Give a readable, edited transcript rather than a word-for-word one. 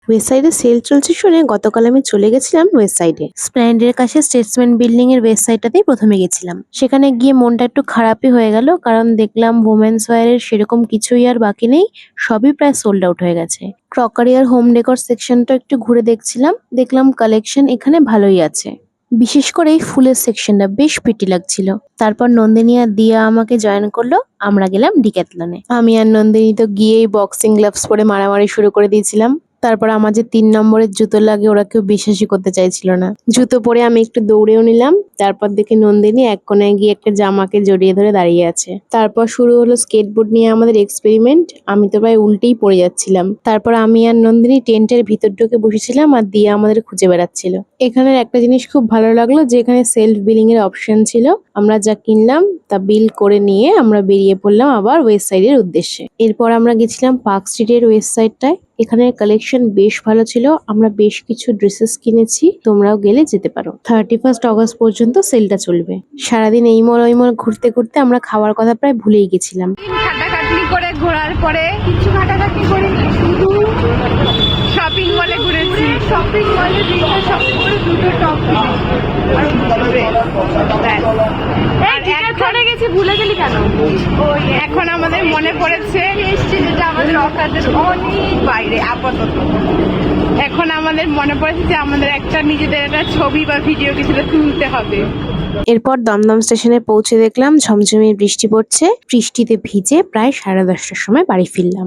West সাইডে sell চলছে শুনে গতকাল আমি চলে গেছিলাম ওয়েস্ট সাইডে। স্প্ল্যানেডের কাছে স্টেটসম্যান বিল্ডিং এর ওয়েস্ট সাইডটাতেই প্রথমে গেছিলাম। সেখানে গিয়ে মনটা একটু খারাপই হয়ে গেল, কারণ দেখলাম ওমেন্স ওয়্যারের সেরকম কিছুই আর বাকি নেই, সবই প্রায় সোল্ড আউট হয়ে গেছে। ক্রকারি আর হোম ডেকোর সেকশনটা একটু ঘুরে দেখছিলাম, দেখলাম কালেকশন এখানে ভালোই আছে। বিশেষ করে এই ফুলের সেকশনটা বেশ প্রিটি লাগছিল। তারপর নন্দিনী আর দিয়া আমাকে জয়েন করলো, আমরা গেলাম ডিক্যাথলনে। আমি আর নন্দিনী তো গিয়েই বক্সিং গ্লাভস পরে মারামারি শুরু করে দিয়েছিলাম। তারপর আমার যে 3 নম্বরের জুতো লাগে ওরা কেউ বিশ্বাসই করতে চাইছিল না। জুতো পরে আমি একটু দৌড়েও নিলাম। তারপর দেখি নন্দিনী এক কোনায় গিয়ে একটা জামাকে জড়িয়ে ধরে দাঁড়িয়ে আছে। তারপর শুরু হলো স্কেটবোর্ড নিয়ে আমাদের এক্সপেরিমেন্ট। আমি তো প্রায় উল্টেই পড়ে যাচ্ছিলাম। তারপর আমি আর নন্দিনী টেন্টের ভিতর ঢুকে বসেছিলাম আর দিয়া আমাদের খুঁজে বেড়াচ্ছিল। এখানের একটা জিনিস খুব ভালো লাগলো যে এখানে সেলফ বিলিং এর অপশন ছিল। আমরা যা কিনলাম তা বিল করে নিয়ে আমরা বেরিয়ে পড়লাম আবার ওয়েস্ট সাইডের উদ্দেশ্যে। এরপর আমরা গেছিলাম পার্ক স্ট্রিটের ওয়েস্ট সাইডটায়। এখানের কালেকশন বেশ ভালো ছিল, আমরা বেশ কিছু ড্রেসেস কিনেছি, তোমরাও গেলে যেতে পারো। 31 অগস্ট পর্যন্ত সেলটা চলবে। সারাদিন এই মল ওই মল ঘুরতে ঘুরতে আমরা খাওয়ার কথা প্রায় ভুলেই গেছিলাম। খাটাখাটনি করে ঘোরার পরে কিছু খাটাখাটনি করিনি, শুধু শপিং মলে ঘুরেছি। শপিং মলে দুটো শপ করে দুটো টপ চলে গেছি, ভুলে গেলি কেন? ওই এখন আমাদের মনে পড়েছে যেটা আমাদের অকাদের অনেক বাইরে আপাতত। এখন আমাদের মনে পড়েছে যে আমাদের একটা নিজেদের একটা ছবি বা ভিডিও কিছু তুলতে হবে। এরপর দমদম স্টেশনে পৌঁছে দেখলাম ঝমঝমিয়ে বৃষ্টি পড়ছে। বৃষ্টিতে ভিজে প্রায় 10:30টার সময় বাড়ি ফিরলাম।